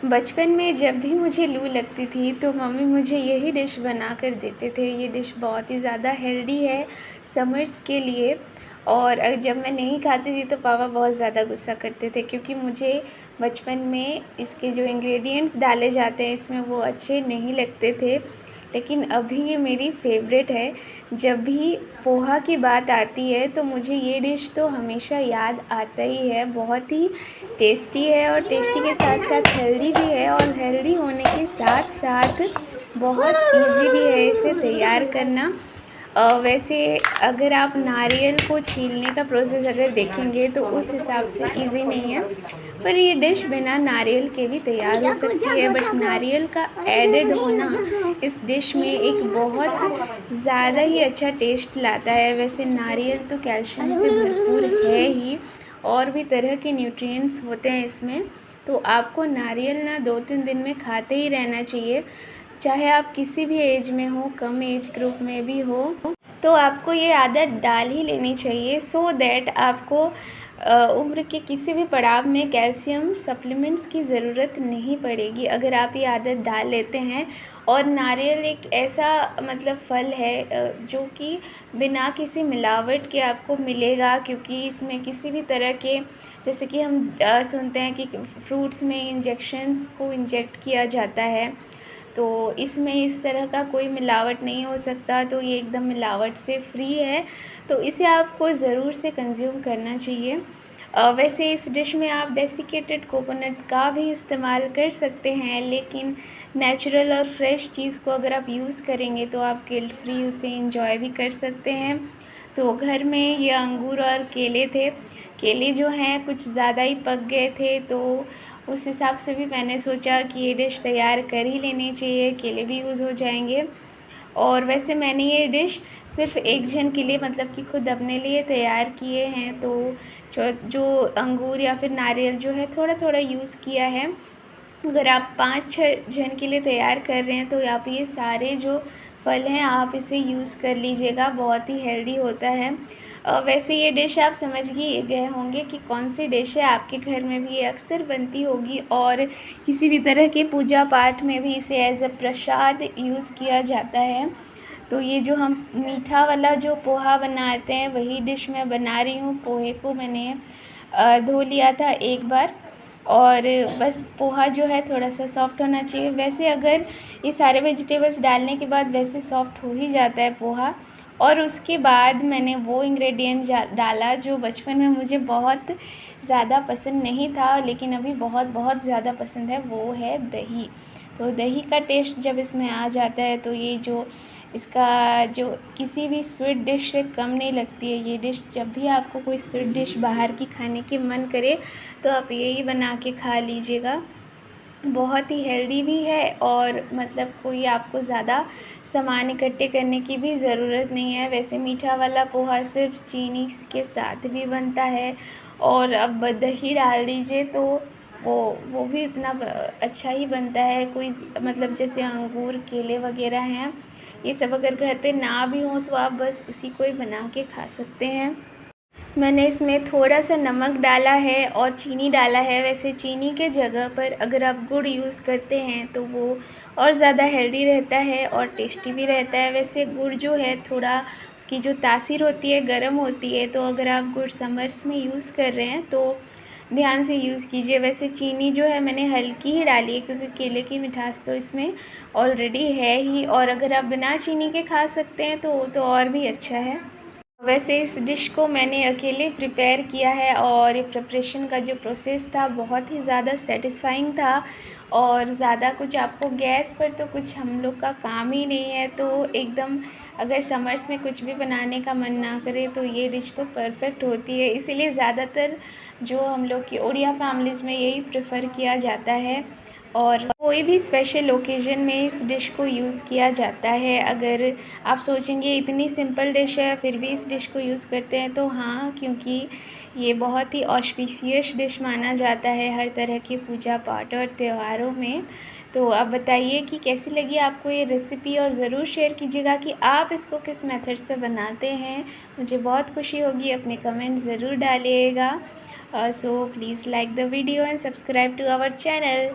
बचपन में जब भी मुझे लू लगती थी तो मम्मी मुझे यही डिश बना कर देते थे। ये डिश बहुत ही ज़्यादा हेल्दी है समर्स के लिए। और जब मैं नहीं खाती थी तो पापा बहुत ज़्यादा गुस्सा करते थे, क्योंकि मुझे बचपन में इसके जो इंग्रेडिएंट्स डाले जाते हैं इसमें वो अच्छे नहीं लगते थे। लेकिन अभी ये मेरी फेवरेट है। जब भी पोहा की बात आती है तो मुझे ये डिश तो हमेशा याद आता ही है। बहुत ही टेस्टी है और टेस्टी के साथ साथ हेल्दी भी है, और हेल्दी होने के साथ साथ बहुत इजी भी है इसे तैयार करना। वैसे अगर आप नारियल को छीलने का प्रोसेस अगर देखेंगे तो उस हिसाब से इजी नहीं है, पर ये डिश बिना नारियल के भी तैयार हो सकती है। बट नारियल का एडेड होना इस डिश में एक बहुत ज़्यादा ही अच्छा टेस्ट लाता है। वैसे नारियल तो कैल्शियम से भरपूर है ही, और भी तरह के न्यूट्रिएंट्स होते हैं इसमें। तो आपको नारियल ना 2-3 दिन में खाते ही रहना चाहिए, चाहे आप किसी भी एज में हो, कम एज ग्रुप में भी हो। तो आपको ये आदत डाल ही लेनी चाहिए, सो दैट आपको उम्र के किसी भी पड़ाव में कैल्शियम सप्लीमेंट्स की ज़रूरत नहीं पड़ेगी अगर आप ये आदत डाल लेते हैं। और नारियल एक ऐसा मतलब फल है जो कि बिना किसी मिलावट के आपको मिलेगा, क्योंकि इसमें किसी भी तरह के, जैसे कि हम सुनते हैं कि फ्रूट्स में इंजेक्शंस को इंजेक्ट किया जाता है, तो इसमें इस तरह का कोई मिलावट नहीं हो सकता। तो ये एकदम मिलावट से फ्री है, तो इसे आपको ज़रूर से कंज्यूम करना चाहिए। वैसे इस डिश में आप डेसिकेटेड कोकोनट का भी इस्तेमाल कर सकते हैं, लेकिन नेचुरल और फ्रेश चीज़ को अगर आप यूज़ करेंगे तो आप गिल्ट फ्री उसे इंजॉय भी कर सकते हैं। तो घर में ये अंगूर और केले थे। केले जो हैं कुछ ज़्यादा ही पक गए थे, तो उस हिसाब से भी मैंने सोचा कि ये डिश तैयार कर ही लेनी चाहिए, केले भी यूज़ हो जाएंगे। और वैसे मैंने ये डिश सिर्फ़ एक जन के लिए, मतलब कि खुद अपने लिए तैयार किए हैं। तो जो अंगूर या फिर नारियल जो है थोड़ा थोड़ा यूज़ किया है। अगर आप 5-6 जन के लिए तैयार कर रहे हैं तो आप ये सारे जो फल हैं आप इसे यूज़ कर लीजिएगा, बहुत ही हेल्दी होता है। वैसे ये डिश आप समझ ही गए होंगे कि कौन सी डिश है। आपके घर में भी ये अक्सर बनती होगी, और किसी भी तरह के पूजा पाठ में भी इसे एज अ प्रसाद यूज़ किया जाता है। तो ये जो हम मीठा वाला जो पोहा बनाते हैं वही डिश मैं बना रही हूँ। पोहे को मैंने धो लिया था एक बार, और बस पोहा जो है थोड़ा सा सॉफ्ट होना चाहिए। वैसे अगर ये सारे वेजिटेबल्स डालने के बाद वैसे सॉफ्ट हो ही जाता है पोहा। और उसके बाद मैंने वो इंग्रेडिएंट डाला जो बचपन में मुझे बहुत ज़्यादा पसंद नहीं था, लेकिन अभी बहुत बहुत ज़्यादा पसंद है, वो है दही। तो दही का टेस्ट जब इसमें आ जाता है तो ये जो इसका जो किसी भी स्वीट डिश से कम नहीं लगती है ये डिश। जब भी आपको कोई स्वीट डिश बाहर की खाने की मन करे तो आप यही बना के खा लीजिएगा। बहुत ही हेल्दी भी है, और मतलब कोई आपको ज़्यादा सामान इकट्ठे करने की भी ज़रूरत नहीं है। वैसे मीठा वाला पोहा सिर्फ चीनी के साथ भी बनता है, और अब दही डाल दीजिए तो वो भी इतना अच्छा ही बनता है। कोई मतलब जैसे अंगूर केले वगैरह हैं, ये सब अगर घर पे ना भी हो तो आप बस उसी को ही बना के खा सकते हैं। मैंने इसमें थोड़ा सा नमक डाला है और चीनी डाला है। वैसे चीनी के जगह पर अगर आप गुड़ यूज़ करते हैं तो वो और ज़्यादा हेल्दी रहता है और टेस्टी भी रहता है। वैसे गुड़ जो है थोड़ा उसकी जो तासीर होती है गर्म होती है, तो अगर आप गुड़ समर्स में यूज़ कर रहे हैं तो ध्यान से यूज़ कीजिए। वैसे चीनी जो है मैंने हल्की ही डाली है, क्योंकि केले की मिठास तो इसमें ऑलरेडी है ही, और अगर आप बिना चीनी के खा सकते हैं तो वो तो और भी अच्छा है। वैसे इस डिश को मैंने अकेले प्रिपेयर किया है, और ये प्रिपरेशन का जो प्रोसेस था बहुत ही ज़्यादा सेटिस्फाइंग था। और ज़्यादा कुछ आपको गैस पर तो कुछ हम लोग का काम ही नहीं है, तो एकदम अगर समर्स में कुछ भी बनाने का मन ना करे तो ये डिश तो परफेक्ट होती है। इसीलिए ज़्यादातर जो हम लोग की ओडिया फैमिलीज़ में यही प्रेफर किया जाता है, और कोई भी स्पेशल ओकेज़न में इस डिश को यूज़ किया जाता है। अगर आप सोचेंगे इतनी सिंपल डिश है फिर भी इस डिश को यूज़ करते हैं, तो हाँ, क्योंकि ये बहुत ही ऑस्पिशियस डिश माना जाता है हर तरह के पूजा पाठ और त्योहारों में। तो आप बताइए कि कैसी लगी आपको ये रेसिपी, और ज़रूर शेयर कीजिएगा कि आप इसको किस मेथड से बनाते हैं। मुझे बहुत खुशी होगी, अपने कमेंट ज़रूर डालिएगा। So please like the video and subscribe to our channel.